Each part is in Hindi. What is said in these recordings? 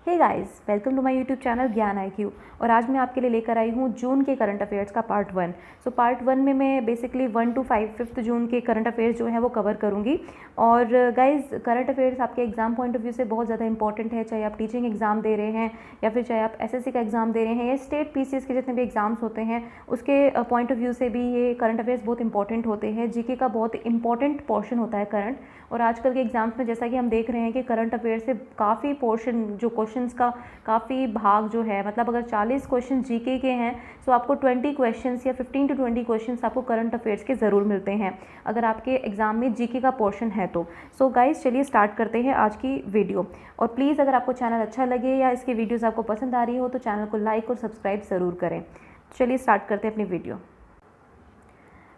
Hey guys, welcome to my YouTube channel Gyan IQ। और आज मैं आपके लिए लेकर आई हूँ जून के करंट अफेयर्स का पार्ट 1। सो पार्ट 1 में मैं बेसिकली 1 to 5 जून के करंट अफेयर्स जो हैं वो कवर करूँगी। और गाइस, करंट अफेयर्स आपके एग्जाम पॉइंट ऑफ व्यू से बहुत ज़्यादा इंपॉर्टेंट है, चाहे आप टीचिंग एग्जाम दे रहे हैं या फिर चाहे आप SSC का एग्जाम दे रहे हैं या स्टेट PCS के जितने भी एग्जाम्स होते हैं उसके पॉइंट ऑफ व्यू से भी ये करंट अफेयर्स बहुत इंपॉर्टेंट होते हैं। GK का बहुत इंपॉर्टेंट पोर्शन होता है करंट। और आजकल के एग्जाम्स में जैसा कि हम देख रहे हैं कि करंट अफेयर से काफ़ी पोर्शन जो क्वेश्चंस का काफ़ी भाग जो है, मतलब अगर 40 क्वेश्चन GK के हैं तो आपको 20 क्वेश्चंस या 15 to 20 क्वेश्चंस आपको करंट अफेयर्स के ज़रूर मिलते हैं अगर आपके एग्जाम में GK का पोर्शन है तो। सो गाइस, चलिए स्टार्ट करते हैं आज की वीडियो। और प्लीज़ अगर आपको चैनल अच्छा लगे या इसकी वीडियोज़ आपको पसंद आ रही हो तो चैनल को लाइक और सब्सक्राइब ज़रूर करें। चलिए स्टार्ट करते हैं अपनी वीडियो।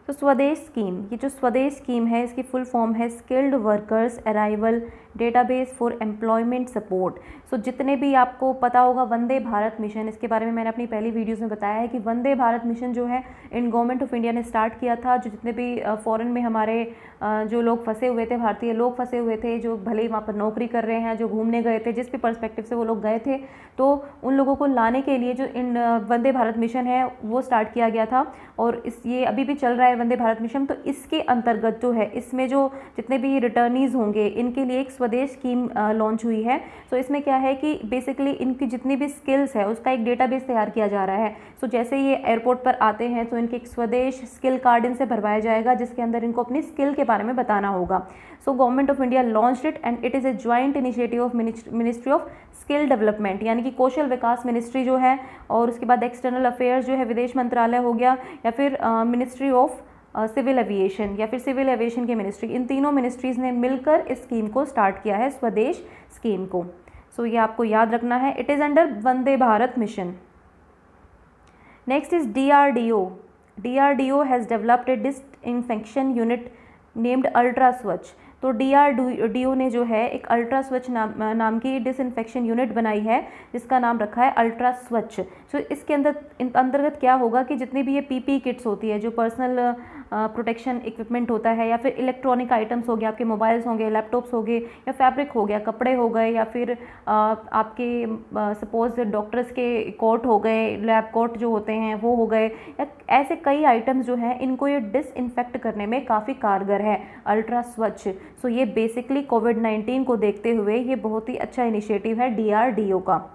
तो स्वदेश स्कीम, ये जो स्वदेश स्कीम है इसकी फुल फॉर्म है skilled workers arrival database for employment support. So जितने भी आपको पता होगा वंदे भारत मिशन, इसके बारे में मैंने अपनी पहली वीडियोस में बताया है कि वंदे भारत मिशन जो है इन गवर्नमेंट ऑफ इंडिया ने स्टार्ट किया था। जो जितने भी फॉरेन में हमारे जो लोग फंसे हुए थे, भारतीय लोग फंसे हुए थे, जो भले ही वहाँ पर नौकरी कर रहे हैं, जो घूमने गए थे, जिस भी पर्सपेक्टिव से वो लोग गए थे, तो उन लोगों को लाने के लिए जो इन वंदे भारत मिशन है वो स्टार्ट किया गया था। और ये अभी भी चल रहा है वंदे भारत मिशन। तो इसके अंतर्गत जो है, इसमें जो जितने भी रिटर्नीज होंगे इनके लिए एक स्वदेश स्कीम लॉन्च हुई है। सो इसमें क्या है कि बेसिकली इनकी जितनी भी स्किल्स है उसका एक डेटाबेस तैयार किया जा रहा है। सो जैसे ये एयरपोर्ट पर आते हैं तो इनके एक स्वदेश स्किल कार्ड इनसे भरवाया जाएगा जिसके अंदर इनको अपनी स्किल के बारे में बताना होगा। सो government of India launched it and it is a joint initiative of ministry of skill development, यानी कि कौशल विकास मिनिस्ट्री जो है, और उसके बाद एक्सटर्नल अफेयर्स जो है विदेश मंत्रालय हो गया, या फिर मिनिस्ट्री ऑफ सिविल एविएशन या फिर सिविल एविएशन की मिनिस्ट्री, इन तीनों मिनिस्ट्रीज़ ने मिलकर इस स्कीम को स्टार्ट किया है, स्वदेश स्कीम को। सो ये आपको याद रखना है, it is under Vande Bharat mission. Next is DRDO। DRDO has developed A disinfection unit named ultra स्वच्छ। तो DRDO ने जो है एक अल्ट्रा स्वच्छ नाम की डिसइंफेक्शन यूनिट बनाई है जिसका नाम रखा है अल्ट्रा स्वच्छ। तो इसके अंतर्गत क्या होगा कि जितनी भी ये PPE किट्स होती है, जो पर्सनल प्रोटेक्शन इक्विपमेंट होता है, या फिर इलेक्ट्रॉनिक आइटम्स हो गए, आपके मोबाइल्स होंगे, लैपटॉप्स हो गए, या फैब्रिक हो गया, कपड़े हो गए, या फिर आपके सपोज डॉक्टर्स के कोट हो गए, लैब कोट जो होते हैं वो हो गए, या ऐसे कई आइटम्स जो हैं इनको ये डिसइंफेक्ट करने में काफ़ी कारगर है अल्ट्रा स्वच्छ। सो ये बेसिकली कोविड-19 को देखते हुए ये बहुत ही अच्छा इनिशिएटिव है DRDO का।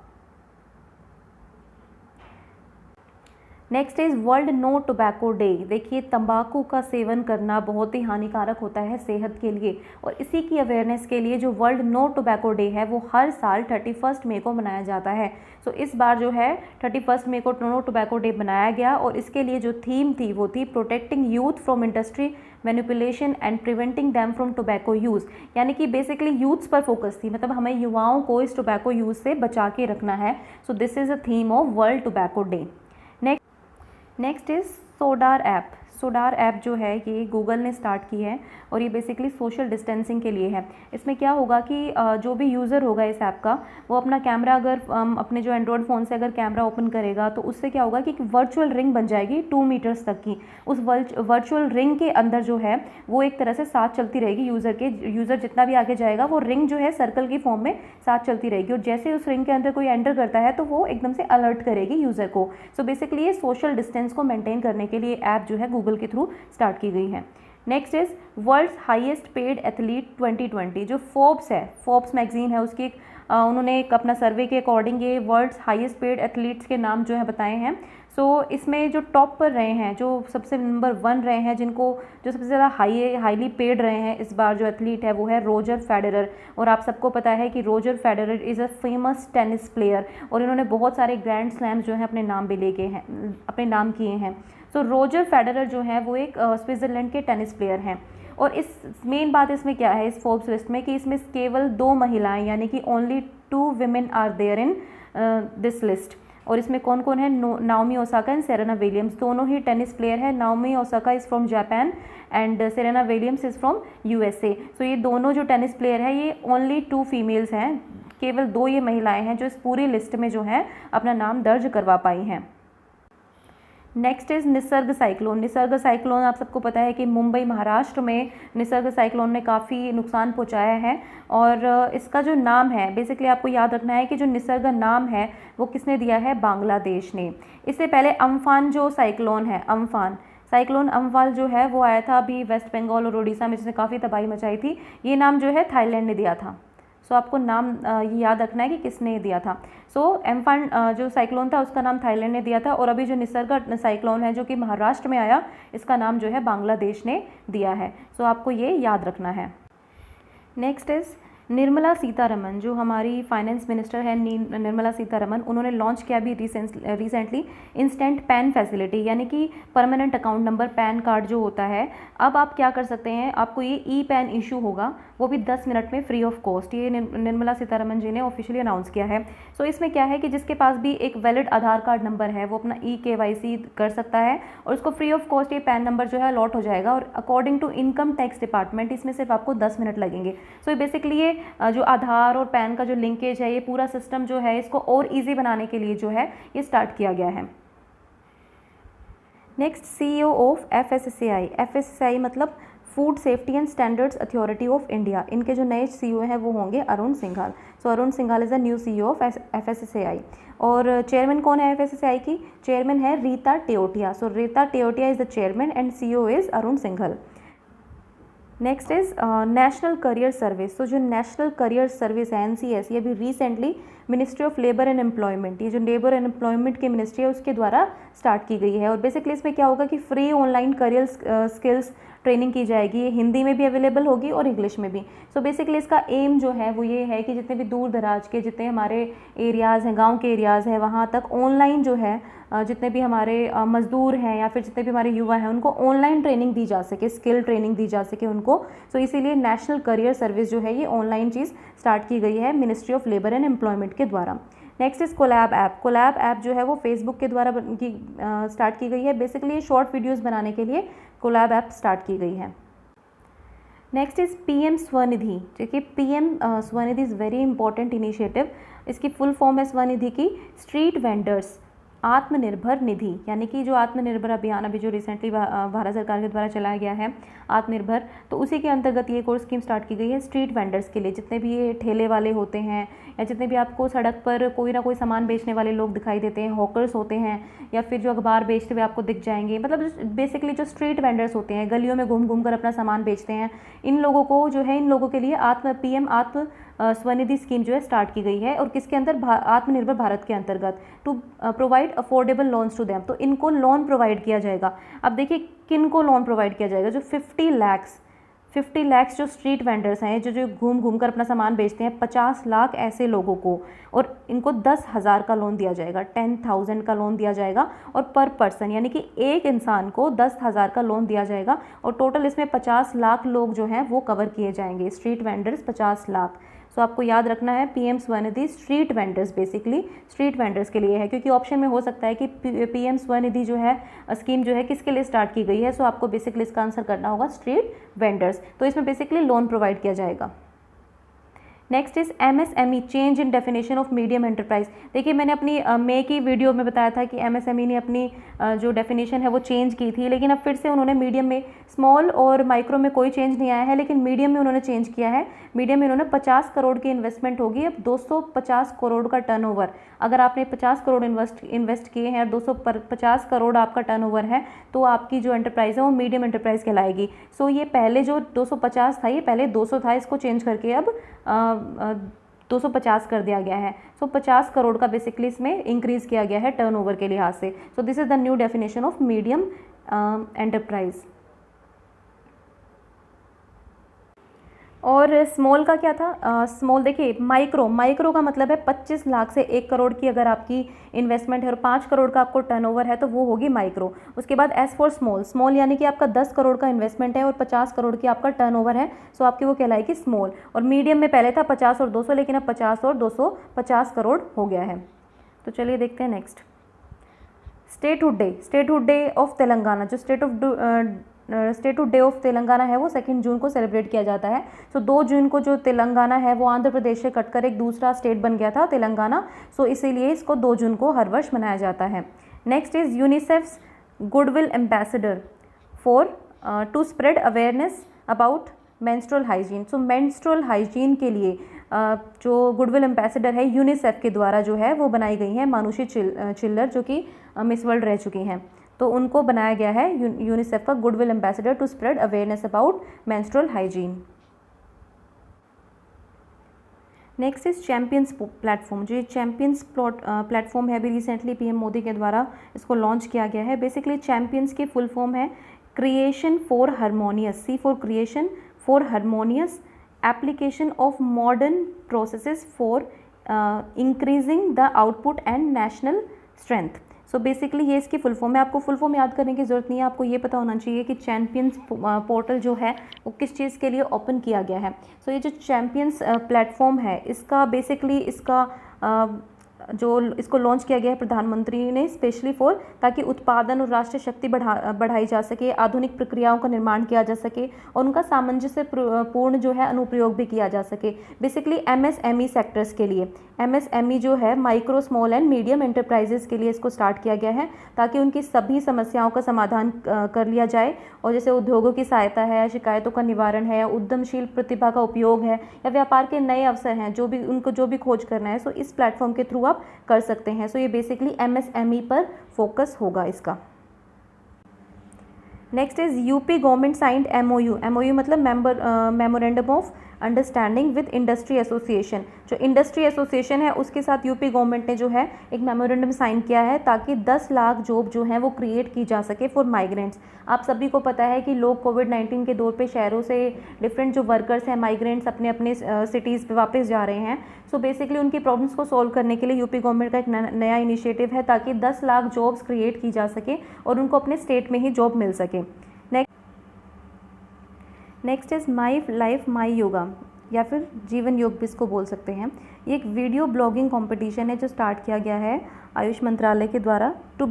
Next is World No Tobacco Day. देखिए, तंबाकू का सेवन करना बहुत ही हानिकारक होता है सेहत के लिए, और इसी की अवेयरनेस के लिए जो वर्ल्ड नो टोबैको डे है वो हर साल 31 मई को मनाया जाता है। सो इस बार जो है 31 मई को नो टोबैको डे बनाया गया, और इसके लिए जो थीम थी वो थी protecting youth from industry manipulation and preventing them from tobacco use, यानी कि बेसिकली यूथ्स पर फोकस थी, मतलब हमें युवाओं को इस टोबैको यूज़ से बचा के रखना है। So this is a theme of world tobacco day. Next is SODAR app. SODAR app जो है ये गूगल ने स्टार्ट की है, और ये बेसिकली सोशल डिस्टेंसिंग के लिए है। इसमें क्या होगा कि जो भी यूज़र होगा इस ऐप का, वो अपना कैमरा अगर अपने जो एंड्रॉयड फ़ोन से अगर कैमरा ओपन करेगा तो उससे क्या होगा कि एक वर्चुअल रिंग बन जाएगी 2 मीटर्स तक की। उस वर्चुअल रिंग के अंदर जो है वो एक तरह से साथ चलती रहेगी यूज़र जितना भी आगे जाएगा वो रिंग जो है सर्कल की फॉर्म में साथ चलती रहेगी, और जैसे उस रिंग के अंदर कोई एंटर करता है तो वो एकदम से अलर्ट करेगी यूज़र को। सो बेसिकली ये सोशल डिस्टेंस को मेंटेन करने के लिए ऐप जो है गूगल के थ्रू स्टार्ट की गई है। Next is world's highest paid athlete 2020। जो फोर्ब्स है, फोर्ब्स मैगजीन है, उसकी उन्होंने एक अपना सर्वे के अकॉर्डिंग ये वर्ल्ड्स हाईएस्ट पेड एथलीट्स के नाम जो है बताए हैं। सो इसमें जो टॉप पर रहे हैं, जो सबसे नंबर 1 रहे हैं, जिनको जो सबसे ज़्यादा हाईली पेड रहे हैं इस बार जो एथलीट है वो है रोजर फेडरर। और आप सबको पता है कि Roger Federer is a famous tennis player, और इन्होंने बहुत सारे ग्रैंड स्लैम्स जो हैं अपने नाम भी लेके हैं, अपने नाम किए हैं। सो रोजर फेडरर जो है वो एक स्विट्ज़रलैंड के टेनिस प्लेयर हैं। और इस मेन बात इसमें क्या है इस फोर्ब्स लिस्ट में कि इसमें केवल 2 महिलाएं, यानी कि only 2 women are there in this list. और इसमें कौन कौन है? Naomi Osaka and Serena Williams, दोनों ही टेनिस प्लेयर है। Naomi Osaka is from Japan and Serena Williams is from USA। So ये दोनों जो टेनिस प्लेयर है ये ओनली 2 फीमेल्स हैं, केवल 2 ये महिलाएं हैं जो इस पूरी लिस्ट में जो है अपना नाम दर्ज करवा पाई हैं। Next is Nisarga cyclone. Nisarga cyclone आप सबको पता है कि मुंबई महाराष्ट्र में निसर्ग साइक्लोन ने काफ़ी नुकसान पहुंचाया है। और इसका जो नाम है बेसिकली आपको याद रखना है कि जो निसर्ग नाम है वो किसने दिया है, बांग्लादेश ने। इससे पहले अम्फान जो साइक्लोन है, अम्फान साइक्लोन अम्फान जो है वो आया था अभी वेस्ट बंगाल और उड़ीसा में, जिसने काफ़ी तबाही मचाई थी। ये नाम जो है थाईलैंड ने दिया था। सो आपको नाम ये याद रखना है कि किसने दिया था। सो एम्फान जो साइक्लोन था उसका नाम थाईलैंड ने दिया था, और अभी जो निसर्ग साइक्लोन है जो कि महाराष्ट्र में आया, इसका नाम जो है बांग्लादेश ने दिया है। सो आपको ये याद रखना है। नेक्स्ट इज़ निर्मला सीतारमन, जो हमारी फाइनेंस मिनिस्टर है निर्मला सीतारमन, उन्होंने लॉन्च किया अभी रिसेंटली इंस्टेंट पैन फैसिलिटी, यानी कि permanent account number pan card जो होता है। अब आप क्या कर सकते हैं, आपको ये ई पैन इशू होगा, वो भी 10 मिनट में फ्री ऑफ कॉस्ट। ये निर्मला सीतारमन जी ने ऑफिशियली अनाउंस किया है। सो इसमें क्या है कि जिसके पास भी एक वैलिड आधार कार्ड नंबर है वो अपना KYC कर सकता है, और उसको फ्री ऑफ कॉस्ट ये पैन नंबर जो है अलॉट हो जाएगा। और according to income tax department इसमें सिर्फ आपको 10 मिनट लगेंगे। सो बेसिकली ये जो आधार और पैन का जो लिंकेज है, ये पूरा सिस्टम जो है इसको और ईजी बनाने के लिए जो है ये स्टार्ट किया गया है। नेक्स्ट CEO ऑफ FSSAI मतलब food safety and standards authority of India. इनके जो नए CEO हैं वो होंगे Arun Singhal. So Arun Singhal is a new CEO of FSSAI। और चेयरमैन कौन है FSSAI की? चेयरमैन है Rita Teotia. So Rita Teotia is the chairman and CEO is Arun Singhal. Next is national career service. तो जो नेशनल करियर सर्विस है NCS, ये अभी recently ministry of labour and employment, ये जो लेबर एंड एम्प्लॉयमेंट की मिनिस्ट्री है उसके द्वारा स्टार्ट की गई है। और बेसिकली इसमें क्या होगा कि free online career skills training की जाएगी। ये हिंदी में भी अवेलेबल होगी और इंग्लिश में भी। सो बेसिकली इसका एम जो है वो ये है कि जितने भी दूर दराज के जितने हमारे एरियाज़ हैं, गांव के एरियाज़ हैं, वहाँ तक ऑनलाइन जो है जितने भी हमारे मज़दूर हैं या फिर जितने भी हमारे युवा हैं उनको ऑनलाइन ट्रेनिंग दी जा सके, स्किल ट्रेनिंग दी जा सके उनको। सो इसीलिए नेशनल करियर सर्विस जो है ये ऑनलाइन चीज़ स्टार्ट की गई है ministry of labour and employment के द्वारा। Next is Colab app. Colab app जो है वो फेसबुक के द्वारा स्टार्ट की गई है। बेसिकली ये शॉर्ट वीडियोज़ बनाने के लिए कोलैब ऐप स्टार्ट की गई है। Next is PM Svanidhi. देखिए PM Svanidhi is very important initiative. इसकी फुल फॉर्म है स्वनिधि की स्ट्रीट वेंडर्स आत्मनिर्भर निधि, यानी कि जो आत्मनिर्भर अभियान अभी जो रिसेंटली भारत सरकार के द्वारा चलाया गया है आत्मनिर्भर, तो उसी के अंतर्गत ये कोर्स स्कीम स्टार्ट की गई है स्ट्रीट वेंडर्स के लिए। जितने भी ये ठेले वाले होते हैं या जितने भी आपको सड़क पर कोई ना कोई सामान बेचने वाले लोग दिखाई देते हैं, हॉकर्स होते हैं, या फिर जो अखबार बेचते हुए आपको दिख जाएंगे, मतलब बेसिकली जो स्ट्रीट वेंडर्स होते हैं गलियों में घूम घूम कर अपना सामान बेचते हैं, इन लोगों को जो है इन लोगों के लिए PM आत्म स्वनिधि स्कीम जो है स्टार्ट की गई है। और किसके अंदर? आत्मनिर्भर भारत के अंतर्गत, to provide affordable loans to them. तो इनको लोन प्रोवाइड किया जाएगा। अब देखिए किन को लोन प्रोवाइड किया जाएगा? जो 50 लाख जो स्ट्रीट वेंडर्स हैं, जो घूम घूम कर अपना सामान बेचते हैं, 50 लाख ऐसे लोगों को, और इनको 10,000 का लोन दिया जाएगा, 10,000 का लोन दिया जाएगा। और पर पर्सन यानी कि एक इंसान को 10,000 का लोन दिया जाएगा। और टोटल इसमें 50 लाख लोग जो हैं वो कवर किए जाएंगे, स्ट्रीट वेंडर्स 50 लाख। सो आपको याद रखना है PM Svanidhi street vendors, basically street vendors के लिए है, क्योंकि ऑप्शन में हो सकता है कि PM स्वनिधि जो है स्कीम जो है किसके लिए स्टार्ट की गई है। सो आपको बेसिकली इसका आंसर करना होगा स्ट्रीट वेंडर्स। तो इसमें बेसिकली लोन प्रोवाइड किया जाएगा। Next is MSME change in definition of medium enterprise. देखिए मैंने अपनी मई की वीडियो में बताया था कि MSME ने अपनी जो डेफिनेशन है वो चेंज की थी, लेकिन अब फिर से उन्होंने मीडियम में, स्मॉल और माइक्रो में कोई चेंज नहीं आया है, लेकिन मीडियम में उन्होंने चेंज किया है। मीडियम में उन्होंने 50 करोड़ की इन्वेस्टमेंट होगी, अब 250 करोड़ का टर्नओवर। अगर आपने 50 करोड़ इन्वेस्ट किए हैं और 250 करोड़ आपका टर्नओवर है, तो आपकी जो एंटरप्राइज है वो मीडियम एंटरप्राइज कहलाएगी। सो ये पहले जो 250 था, ये पहले 200 था, इसको चेंज करके अब 250 कर दिया गया है। सो 50 करोड़ का बेसिकली इसमें इंक्रीज किया गया है टर्नओवर के लिहाज से। सो this is the new definition of medium enterprise. और स्मॉल का क्या था? स्मॉल देखिए, माइक्रो का मतलब है 25 लाख से 1 करोड़ की अगर आपकी इन्वेस्टमेंट है और 5 करोड़ का आपको टर्नओवर है तो वो होगी माइक्रो। उसके बाद एस फॉर स्मॉल यानी कि आपका 10 करोड़ का इन्वेस्टमेंट है और 50 करोड़ की आपका टर्नओवर है, सो आपकी वो कहलाएगी स्मॉल। और मीडियम में पहले था 50 और 200, लेकिन अब 50 और 250 करोड़ हो गया है। तो चलिए देखते हैं next, statehood day of Telangana. जो स्टेटहुड डे ऑफ तेलंगाना है वो 2 जून को सेलिब्रेट किया जाता है। सो 2 जून को जो तेलंगाना है वो आंध्र प्रदेश से कटकर एक दूसरा स्टेट बन गया था, तेलंगाना। सो इसीलिए इसको 2 जून को हर वर्ष मनाया जाता है। Next is UNICEF's goodwill ambassador for to spread awareness about menstrual hygiene. So menstrual hygiene के लिए जो गुडविल एम्बेसडर है यूनिसेफ के द्वारा जो है वो बनाई गई हैं मानुषी चिल्लर, जो कि मिस वर्ल्ड रह चुकी हैं, तो उनको बनाया गया है यूनिसेफ का goodwill ambassador to spread awareness about menstrual hygiene. Next is champions platform. जो ये चैम्पियंस प्लेटफॉर्म है, अभी रिसेंटली पीएम मोदी के द्वारा इसको लॉन्च किया गया है। बेसिकली चैम्पियंस की फुल फॉर्म है creation for harmonious, C for creation for harmonious application of modern processes for increasing the output and national strength. So basically ये इसकी फुल फॉर्म है। आपको फुल फॉर्म याद करने की ज़रूरत नहीं है, आपको ये पता होना चाहिए कि चैम्पियंस पोर्टल जो है वो किस चीज़ के लिए ओपन किया गया है। सो ये जो चैम्पियंस प्लेटफॉर्म है, इसका बेसिकली इसका जो इसको लॉन्च किया गया है प्रधानमंत्री ने स्पेशली फॉर, ताकि उत्पादन और राष्ट्रीय शक्ति बढ़ाई जा सके, आधुनिक प्रक्रियाओं का निर्माण किया जा सके और उनका सामंजस्य पूर्ण जो है अनुप्रयोग भी किया जा सके। बेसिकली एमएसएमई सेक्टर्स के लिए, एमएसएमई जो है micro small and medium enterprises के लिए इसको स्टार्ट किया गया है, ताकि उनकी सभी समस्याओं का समाधान कर लिया जाए। और जैसे उद्योगों की सहायता है, शिकायतों का निवारण है, उद्यमशील प्रतिभा का उपयोग है, या व्यापार के नए अवसर हैं, जो भी खोज करना है, सो इस प्लेटफॉर्म के थ्रू आप कर सकते हैं। सो ये बेसिकली एमएसएमई पर फोकस होगा इसका। Next is UP government signed MoU. MoU मतलब memorandum of understanding with industry association. जो इंडस्ट्री एसोसिएशन है उसके साथ यूपी गवर्नमेंट ने जो है एक मेमोरेंडम साइन किया है, ताकि 10 लाख जॉब जो हैं वो क्रिएट की जा सके फॉर माइग्रेंट्स। आप सभी को पता है कि लोग कोविड-19 के दौर पे शहरों से डिफरेंट जो वर्कर्स हैं, माइग्रेंट्स अपने अपने सिटीज़ पे वापस जा रहे हैं। सो बेसिकली उनकी प्रॉब्लम्स को सॉल्व करने के लिए यूपी गवर्नमेंट का एक नया इनिशिएटिव है, ताकि 10 लाख जॉब्स क्रिएट की जा सके और उनको अपने स्टेट में ही जॉब मिल सके। Next is my life my yoga, या फिर जीवन योग भी इसको बोल सकते हैं। ये एक वीडियो ब्लॉगिंग कंपटीशन है जो स्टार्ट किया गया है आयुष मंत्रालय के द्वारा to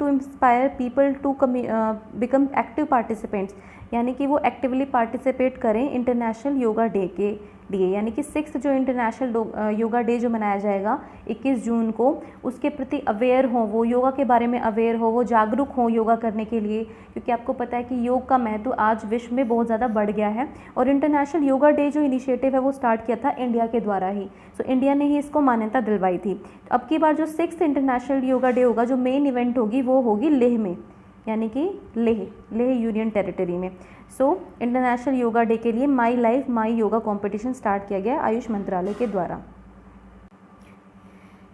inspire people to become active participants, यानी कि वो एक्टिवली पार्टिसिपेट करें इंटरनेशनल योगा डे के लिए। यानी कि 6 जो इंटरनेशनल योगा डे जो मनाया जाएगा 21 जून को, उसके प्रति अवेयर हों, वो योगा के बारे में अवेयर हो, वो जागरूक हों योगा करने के लिए, क्योंकि आपको पता है कि योग का महत्व आज विश्व में बहुत ज़्यादा बढ़ गया है। और इंटरनेशनल योगा डे जो इनिशिएटिव है वो स्टार्ट किया था इंडिया के द्वारा ही। सो इंडिया ने ही इसको मान्यता दिलवाई थी। अब की बार जो 6th इंटरनेशनल योगा डे होगा, जो मेन इवेंट होगी वो होगी लेह में, यानी कि लेह यूनियन टेरिटरी में। सो इंटरनेशनल योगा डे के लिए my life my yoga competition start किया गया आयुष मंत्रालय के द्वारा।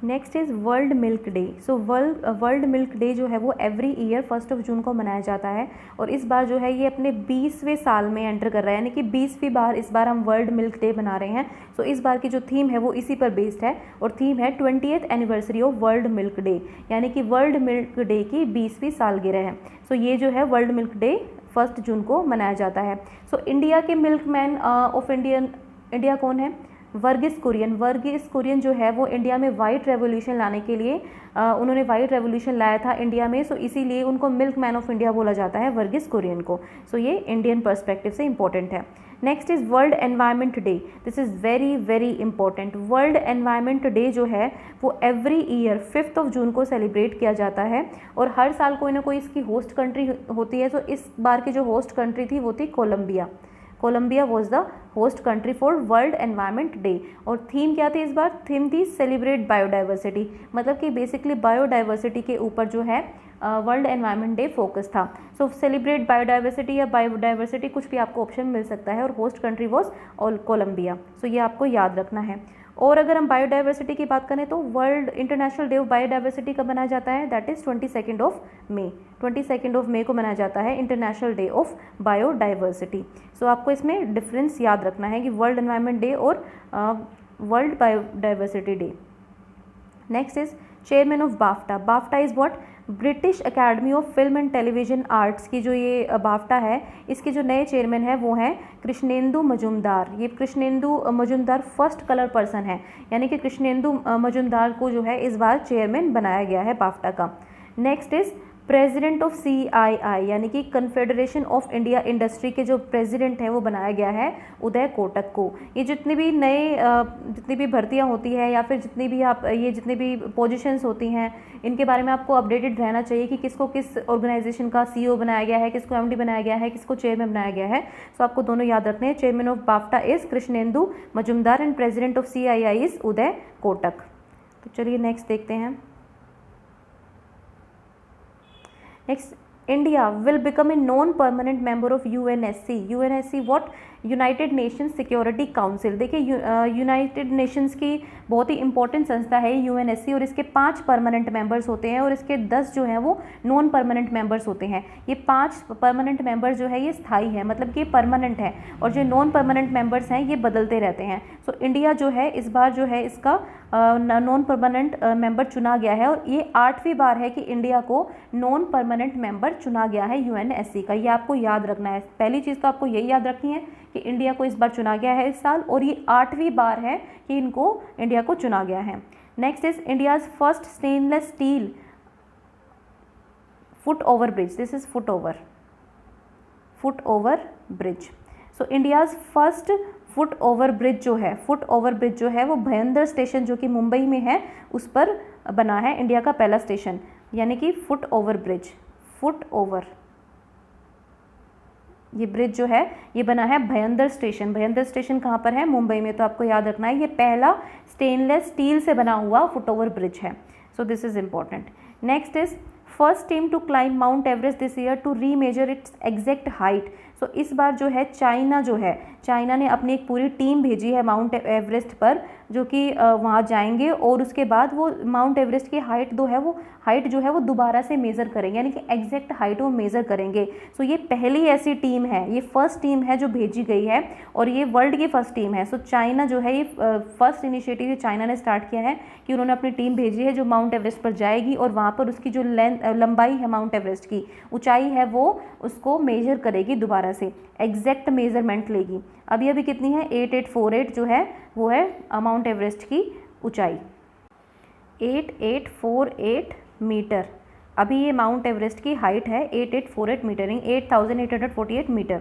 Next is world milk day. So world milk day जो है वो एवरी ईयर 1 जून को मनाया जाता है, और इस बार जो है ये अपने 20वें साल में एंटर कर रहा है, यानी कि 20वीं बार इस बार हम वर्ल्ड मिल्क डे बना रहे हैं। सो इस बार की जो थीम है वो इसी पर बेस्ड है, और थीम है 20th anniversary of world milk day, यानी कि वर्ल्ड मिल्क डे की 20वीं सालगिरह है। सो ये जो है वर्ल्ड मिल्क डे 1 जून को मनाया जाता है। सो इंडिया के मिल्कमैन ऑफ इंडिया कौन है? वर्गीस कुरियन जो है वो इंडिया में वाइट रेवोल्यूशन लाने के लिए उन्होंने वाइट रेवोल्यूशन लाया था इंडिया में। सो इसीलिए उनको मिल्क मैन ऑफ इंडिया बोला जाता है, वर्गीस कुरियन को। सो ये इंडियन पर्सपेक्टिव से इंपॉर्टेंट है। Next is world Environment day. This is very very important. World Environment day जो है वो एवरी ईयर 5 जून को सेलिब्रेट किया जाता है, और हर साल कोई ना कोई इसकी होस्ट कंट्री होती है। तो इस बार की जो होस्ट कंट्री थी वो थी Colombia. Colombia was the host country for World Environment Day. और थीम क्या थी इस बार? थीम थी सेलिब्रेट बायोडाइवर्सिटी, मतलब कि बेसिकली बायोडाइवर्सिटी के ऊपर जो है वर्ल्ड एनवायरनमेंट डे फोकस था। सो सेलिब्रेट बायोडाइवर्सिटी या बायोडाइवर्सिटी कुछ भी आपको ऑप्शन मिल सकता है, और होस्ट कंट्री वॉज कोलंबिया। सो ये आपको याद रखना है। और अगर हम बायोडाइवर्सिटी की बात करें तो world international day of biodiversity कब मनाया जाता है? दैट इज़ 22 मई। 22 मई को मनाया जाता है इंटरनेशनल डे ऑफ बायोडाइवर्सिटी। सो आपको इसमें डिफरेंस याद रखना है कि वर्ल्ड एनवायरनमेंट डे और world biodiversity day. Next is chairman of BAFTA. BAFTA is what? British academy of film and television arts की जो ये बाफ्टा है, इसके जो नए चेयरमैन है वो हैं कृष्णेंदु मजुमदार। ये Krishnendu Majumdar first colour person है, यानी कि कृष्णेंदु मजुमदार को जो है इस बार चेयरमैन बनाया गया है बाफ्टा का। Next is president of CII यानी कि कन्फेडरेशन ऑफ इंडिया इंडस्ट्री के जो प्रेसिडेंट हैं वो बनाया गया है उदय कोटक को। ये जितनी भी जितनी भी भर्तियां होती है या फिर जितनी भी पोजीशंस होती हैं, इनके बारे में आपको अपडेटेड रहना चाहिए कि किसको किस ऑर्गेनाइजेशन का CEO बनाया गया है, किसको MD बनाया गया है, किसको चेयरमैन बनाया गया है। सो आपको दोनों याद रखने हैं। Chairman of BAFTA is Krishnendu Majumdar and president of CII is Uday Kotak. तो चलिए नेक्स्ट देखते हैं। Next, India will become a non-permanent member of UNSC. UNSC what? United Nations security council. देखिए यूनाइटेड नेशंस की बहुत ही इंपॉर्टेंट संस्था है UNSC, और इसके 5 परमानेंट मेंबर्स होते हैं और इसके 10 जो हैं वो नॉन परमानेंट मेंबर्स होते हैं। ये 5 परमानेंट मेंबर जो है ये स्थायी है, मतलब कि ये परमानेंट है, और जो नॉन परमानेंट मेंबर्स हैं ये बदलते रहते हैं। सो इंडिया जो है इस बार जो है इसका नॉन परमानेंट मेंबर चुना गया है, और ये 8वीं बार है कि इंडिया को नॉन परमानेंट मेंबर चुना गया है UNSC का। ये आपको याद रखना है। पहली चीज़ तो आपको यही याद रखनी है कि इंडिया को इस बार चुना गया है इस साल, और ये 8वीं बार है कि इंडिया को चुना गया है। Next is India's first stainless steel foot over bridge. This is foot over bridge. So India's first foot over bridge जो है वो भयंदर स्टेशन जो कि मुंबई में है उस पर बना है इंडिया का पहला स्टेशन, यानी कि फुट ओवर ब्रिज। ये ब्रिज जो है ये बना है भयंदर स्टेशन कहाँ पर है? मुंबई में। तो आपको याद रखना है ये पहला स्टेनलेस स्टील से बना हुआ फुट ओवर ब्रिज है। So this is important. Next is first team to climb Mount Everest this year to remeasure its exact height. So इस बार जो है चाइना ने अपनी एक पूरी टीम भेजी है माउंट एवरेस्ट पर, जो कि वहाँ जाएंगे और उसके बाद वो माउंट एवरेस्ट की हाइट जो है वो दोबारा से मेज़र करेंगे, यानी कि एग्जैक्ट हाइट वो मेज़र करेंगे। सो ये पहली ऐसी टीम है, ये फर्स्ट टीम है जो भेजी गई है, और ये वर्ल्ड की फर्स्ट टीम है। सो चाइना जो है ये फर्स्ट इनिशिएटिव ये चाइना ने स्टार्ट किया है कि उन्होंने अपनी टीम भेजी है जो माउंट एवरेस्ट पर जाएगी, और वहाँ पर उसकी जो लंबाई है माउंट एवरेस्ट की ऊंचाई है वो उसको मेजर करेगी, दोबारा से एग्जैक्ट मेजरमेंट लेगी। अभी कितनी है? 8848 जो है वो है माउंट एवरेस्ट की ऊंचाई, 8848 मीटर। अभी ये माउंट एवरेस्ट की हाइट है 8848 metre, 8848 metre.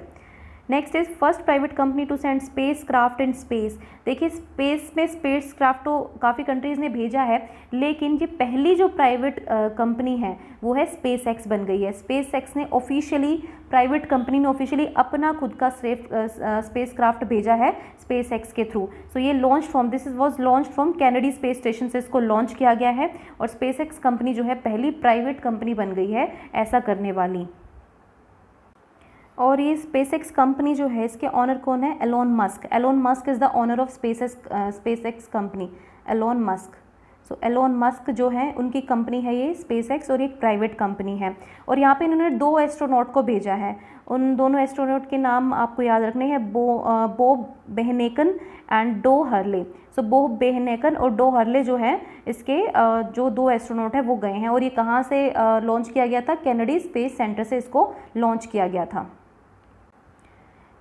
Next is first private company to send spacecraft in space. देखिए स्पेस में स्पेस क्राफ्ट तो काफ़ी कंट्रीज़ ने भेजा है, लेकिन ये पहली जो प्राइवेट कंपनी है वो है स्पेस बन गई है। स्पेस ने ऑफिशियली, प्राइवेट कंपनी ने ऑफिशियली अपना खुद का स्पेस क्राफ्ट भेजा है स्पेस के थ्रू। सो ये this was launch from Kennedy space station से इसको लॉन्च किया गया है, और स्पेस कंपनी जो है पहली प्राइवेट कंपनी बन गई है ऐसा करने वाली। और ये स्पेसएक्स कंपनी जो है इसके ऑनर कौन है? Elon Musk is the owner of SpaceX company, Elon Musk. So Elon Musk जो है उनकी कंपनी है ये स्पेसएक्स, और एक प्राइवेट कंपनी है। और यहाँ पे इन्होंने 2 एस्ट्रोनॉट को भेजा है। उन दोनों एस्ट्रोनॉट के नाम आपको याद रखने हैं, Bob Behnken and Doug Hurley. So Bob Behnken और डो हर्ले जो है इसके जो 2 एस्ट्रोनॉट है वो गए हैं, और ये कहाँ से लॉन्च किया गया था? कैनेडी स्पेस सेंटर से इसको लॉन्च किया गया था।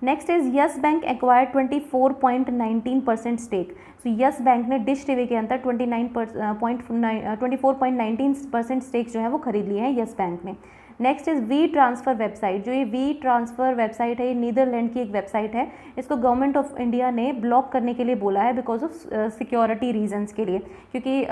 Next is Yes Bank acquired 24.19% stake. So Yes Bank ने डिश टीवी के अंदर 24.19% स्टेक जो है वो खरीद लिए हैं यस बैंक ने। Next is WeTransfer website. जो ये वी ट्रांसफ़र वेबसाइट है ये नीदरलैंड की एक वेबसाइट है। इसको गवर्नमेंट ऑफ इंडिया ने ब्लॉक करने के लिए बोला है बिकॉज ऑफ सिक्योरिटी रीजंस के लिए, क्योंकि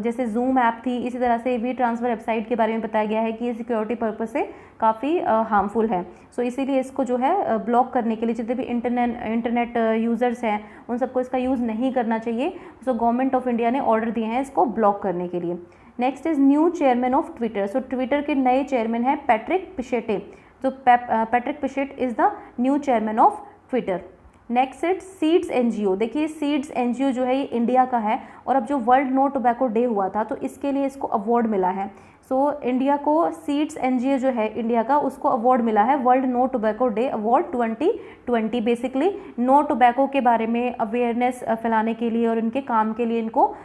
जैसे जूम ऐप थी इसी तरह से वी ट्रांसफ़र वेबसाइट के बारे में बताया गया है कि ये सिक्योरिटी पर्पस से काफ़ी हार्मफुल है। सो इसीलिए इसको जो है ब्लॉक करने के लिए जितने भी इंटरनेट यूज़र्स हैं उन सबको इसका यूज़ नहीं करना चाहिए। सो गवर्नमेंट ऑफ इंडिया ने ऑर्डर दिए हैं इसको ब्लॉक करने के लिए। Next is new chairman of Twitter. So Twitter के नए चेयरमैन हैं पैट्रिक पिशेटे। तो Patrick Pichette is the new chairman of Twitter. Next is seeds NGO। देखिए सीड्स NGO जो है ये इंडिया का है, और अब जो वर्ल्ड नो टोबैको डे हुआ था तो इसके लिए इसको अवार्ड मिला है। सो इंडिया को सीड्स NGO जो है इंडिया का उसको अवार्ड मिला है World No Tobacco Day award 2020। Basically no tobacco के बारे में अवेयरनेस फैलाने के लिए और इनके काम के लिए इनको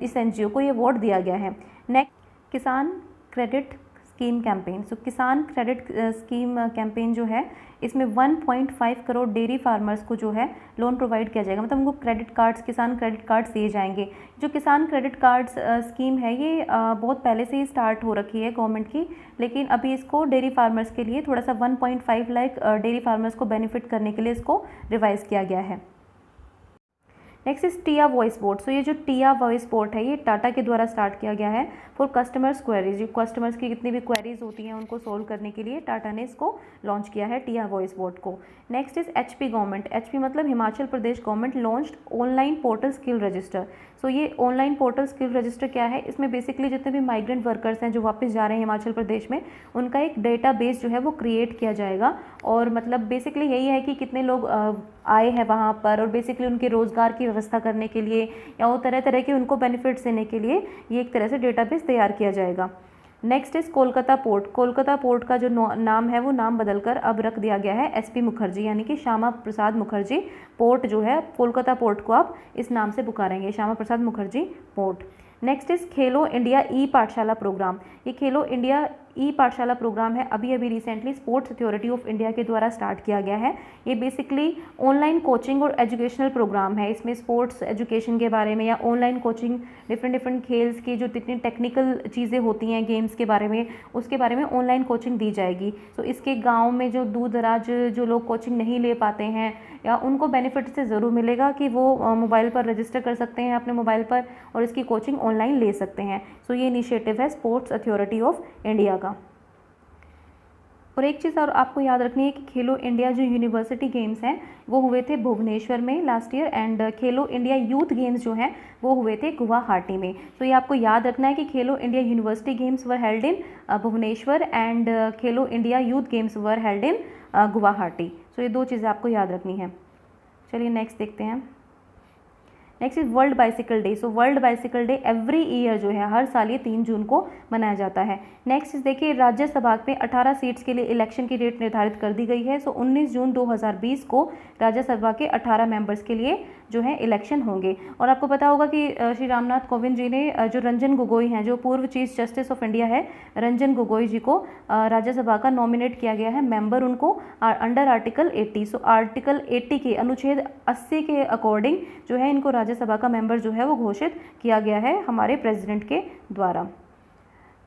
इस NGO को ये अवार्ड दिया गया है। नेक्स्ट किसान क्रेडिट स्कीम कैंपेन। सो किसान क्रेडिट स्कीम कैंपेन जो है, इसमें 1.5 करोड़ डेयरी फार्मर्स को जो है लोन प्रोवाइड किया जाएगा, मतलब उनको क्रेडिट कार्ड्स, किसान क्रेडिट कार्ड्स दिए जाएंगे। जो किसान क्रेडिट कार्ड्स स्कीम है, ये बहुत पहले से ही स्टार्ट हो रखी है गवर्नमेंट की, लेकिन अभी इसको डेयरी फार्मर्स के लिए थोड़ा सा 1.5 लाख डेयरी फार्मर्स को बेनिफिट करने के लिए इसको रिवाइज किया गया है। Next is Tia voice bot. So ये जो टिया वॉइस बोट है, ये टाटा के द्वारा स्टार्ट किया गया है फॉर कस्टमर्स क्वेरीज। जो कस्टमर्स की कितनी भी क्वेरीज होती हैं उनको सोल्व करने के लिए टाटा ने इसको लॉन्च किया है, टिया वॉइस बोट को। Next is HP government. HP मतलब Himachal Pradesh government launched online portal skill register. So ये ऑनलाइन पोर्टल स्किल रजिस्टर क्या है, इसमें बेसिकली जितने भी माइग्रेंट वर्कर्स हैं जो वापस जा रहे हैं हिमाचल प्रदेश में, उनका एक डेटाबेस जो है वो क्रिएट किया जाएगा। और मतलब बेसिकली यही है कि कितने लोग आए हैं वहाँ पर, और बेसिकली उनके रोज़गार की व्यवस्था करने के लिए या वो तरह तरह के उनको बेनिफिट्स देने के लिए ये एक तरह से डेटाबेस तैयार किया जाएगा। Next is Kolkata port. Kolkata port का जो नाम है वो नाम बदलकर अब रख दिया गया है एसपी मुखर्जी, यानी कि श्यामा प्रसाद मुखर्जी पोर्ट जो है, कोलकाता पोर्ट को आप इस नाम से पुकारेंगे, Shyama Prasad Mukherjee port. Next is Khelo India ई पाठशाला प्रोग्राम। ये खेलो इंडिया ई पाठशाला प्रोग्राम है, अभी अभी recently sports authority of India के द्वारा स्टार्ट किया गया है। ये बेसिकली ऑनलाइन कोचिंग और एजुकेशनल प्रोग्राम है। इसमें स्पोर्ट्स एजुकेशन के बारे में या ऑनलाइन कोचिंग, डिफरेंट खेल्स की जो जितनी टेक्निकल चीज़ें होती हैं गेम्स के बारे में, उसके बारे में ऑनलाइन कोचिंग दी जाएगी। तो इसके गाँव में जो दूर दराज जो लोग कोचिंग नहीं ले पाते हैं, या उनको बेनिफिट से ज़रूर मिलेगा कि वो मोबाइल पर रजिस्टर कर सकते हैं अपने मोबाइल पर और इसकी कोचिंग ऑनलाइन ले सकते हैं। सो ये इनिशिएटिव है स्पोर्ट्स अथॉरिटी ऑफ इंडिया का। और एक चीज़ और आपको याद रखनी है कि खेलो इंडिया जो यूनिवर्सिटी गेम्स हैं वो हुए थे भुवनेश्वर में last year, and Khelo India Youth games जो हैं वो हुए थे गुवाहाटी में। तो ये आपको याद रखना है कि Khelo India University Games were held in Bhubaneswar and Khelo India Youth Games were held in Guwahati. So ये दो चीज़ें आपको याद रखनी है। चलिए नेक्स्ट देखते हैं। Next is world bicycle day. So world bicycle day every year जो है, हर साल ये 3 जून को मनाया जाता है। नेक्स्ट इज देखिए, राज्यसभा में 18 सीट्स के लिए इलेक्शन की डेट निर्धारित कर दी गई है। सो 19 जून 2020 को राज्यसभा के 18 मेंबर्स के लिए जो है इलेक्शन होंगे। और आपको पता होगा कि श्री रामनाथ कोविंद जी ने जो रंजन गोगोई हैं, जो पूर्व चीफ जस्टिस ऑफ इंडिया है, रंजन गोगोई जी को राज्यसभा का नॉमिनेट किया गया है मेंबर उनको अंडर आर्टिकल 80। सो आर्टिकल 80 के अनुच्छेद 80 के अकॉर्डिंग जो है इनको राज्यसभा का मेंबर जो है वो घोषित किया गया है हमारे प्रेसिडेंट के द्वारा।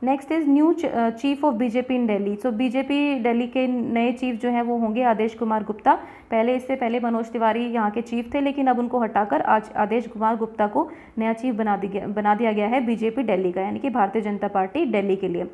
Next is new chief of BJP in Delhi. So BJP Delhi के नए चीफ जो हैं वो होंगे आदेश कुमार गुप्ता। इससे पहले मनोज तिवारी यहाँ के चीफ थे, लेकिन अब उनको हटाकर आज आदेश कुमार गुप्ता को नया चीफ बना दिया गया है बीजेपी दिल्ली का, यानी कि भारतीय जनता पार्टी दिल्ली के लिए।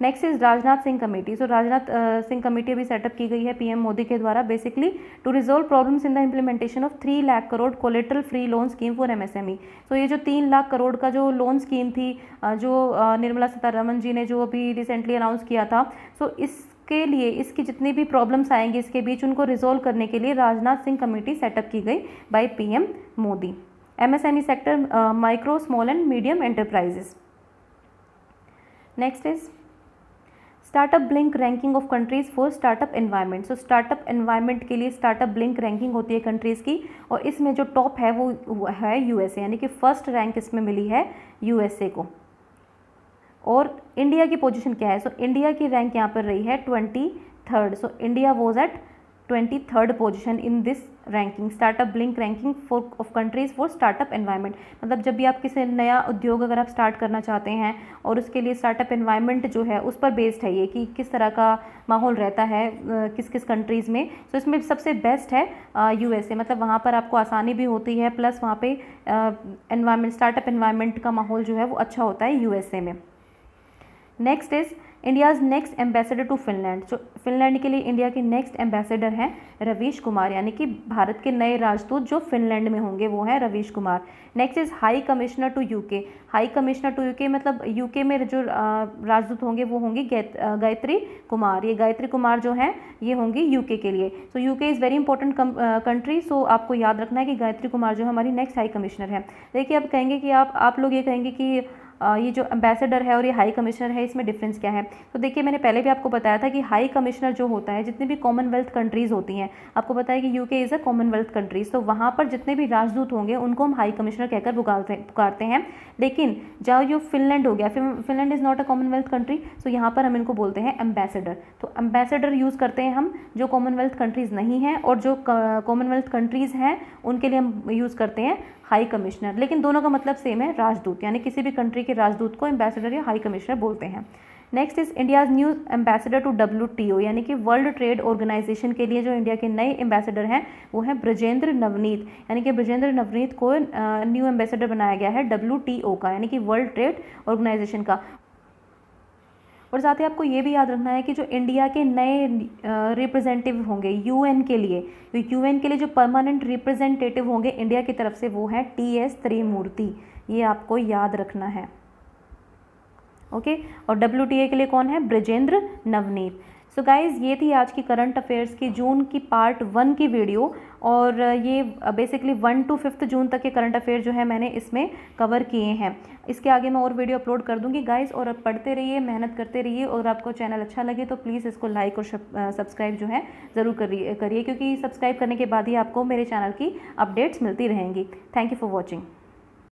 Next is Rajnath Singh committee. So Rajnath Singh committee अभी सेटअप की गई है पीएम मोदी के द्वारा, basically to resolve problems in the implementation of 3 lakh crore collateral free loan scheme for MSME. So ये जो 3 लाख करोड़ का जो लोन स्कीम थी, जो निर्मला सीतारमण जी ने जो अभी रिसेंटली अनाउंस किया था, सो इसके लिए इसकी जितनी भी प्रॉब्लम्स आएंगी इसके बीच उनको रिजोल्व करने के लिए राजनाथ सिंह कमेटी सेटअप की गई by PM Modi. MSME sector, micro small and medium enterprises. Next is startup blink ranking of countries for startup environment. So startup environment के लिए स्टार्टअप ब्लिंक रैंकिंग होती है कंट्रीज़ की, और इसमें जो टॉप है वो है यूएसए, यानी कि फर्स्ट रैंक इसमें मिली है यूएसए को। और इंडिया की पोजीशन क्या है? सो इंडिया की रैंक यहाँ पर रही है 23rd। So India was at 23rd position in this ranking, startup blink ranking for of countries for startup environment. मतलब जब भी आप किसी नया उद्योग अगर आप स्टार्ट करना चाहते हैं और उसके लिए स्टार्टअप एनवायरनमेंट जो है उस पर बेस्ड है ये कि किस तरह का माहौल रहता है किस किस कंट्रीज़ में। तो इसमें सबसे बेस्ट है यूएसए, मतलब वहाँ पर आपको आसानी भी होती है, प्लस वहाँ पे एनवायरनमेंट, स्टार्टअप एनवायरनमेंट का माहौल जो है वो अच्छा होता है यूएसए में। Next is India's next ambassador to Finland. जो फिनलैंड के लिए इंडिया के नेक्स्ट एम्बेसडर हैं रवीश कुमार, यानी कि भारत के नए राजदूत जो फिनलैंड में होंगे वो हैं Ravish Kumar. Next is high commissioner to UK. High commissioner to UK मतलब यूके में जो राजदूत होंगे वो होंगी गायत्री कुमार। ये गायत्री कुमार जो हैं ये होंगी यूके के लिए। So UK is very important country, so आपको याद रखना है कि गायत्री कुमार जो हमारी नेक्स्ट हाई कमिश्नर है। देखिए अब कहेंगे कि आप लोग ये कहेंगे कि ये जो एम्बेसडर है और ये हाई कमिश्नर है, इसमें डिफरेंस क्या है। तो देखिए, मैंने पहले भी आपको बताया था कि हाई कमिश्नर जो होता है, जितने भी कॉमनवेल्थ कंट्रीज़ होती हैं, आपको पता है कि UK is a Commonwealth countries, तो वहाँ पर जितने भी राजदूत होंगे उनको हम हाई कमिश्नर कहकर पुकारते हैं। लेकिन जो फिनलैंड हो गया, Finland is not a Commonwealth country, तो यहाँ पर हम इनको बोलते हैं एम्बेसडर। तो एम्बेसडर यूज़ करते हैं हम जो कॉमनवेल्थ कंट्रीज़ नहीं हैं, और जो कॉमनवेल्थ कंट्रीज़ हैं उनके लिए हम यूज़ करते हैं हाई कमिश्नर। लेकिन दोनों का मतलब सेम है, राजदूत, यानी किसी भी कंट्री के राजदूत को एम्बेसडर या हाई कमिश्नर बोलते हैं। Next is India's new ambassador to WTO, यानी कि वर्ल्ड ट्रेड ऑर्गेनाइजेशन के लिए जो इंडिया के नए एम्बेसडर हैं वो हैं ब्रजेंद्र नवनीत, यानी कि ब्रजेंद्र नवनीत को न्यू एम्बेसडर बनाया गया है WTO का, यानी कि वर्ल्ड ट्रेड ऑर्गेनाइजेशन का। और साथ ही आपको ये भी याद रखना है कि जो इंडिया के नए रिप्रेजेंटेटिव होंगे यूएन के लिए, तो यूएन के लिए जो परमानेंट रिप्रेजेंटेटिव होंगे इंडिया की तरफ से, वो हैं TS त्रिमूर्ति, ये आपको याद रखना है। ओके, और WTA के लिए कौन है, ब्रजेंद्र नवनीत। सो गाइज़, ये थी आज की करंट अफेयर्स की जून की पार्ट 1 की वीडियो, और ये बेसिकली 1 to 5 जून तक के करंट अफेयर जो है मैंने इसमें कवर किए हैं। इसके आगे मैं और वीडियो अपलोड कर दूंगी गाइज़, और अब पढ़ते रहिए, मेहनत करते रहिए, और आपको चैनल अच्छा लगे तो प्लीज़ इसको लाइक और सब्सक्राइब जो है ज़रूर करिए, क्योंकि सब्सक्राइब करने के बाद ही आपको मेरे चैनल की अपडेट्स मिलती रहेंगी। Thank you for watching.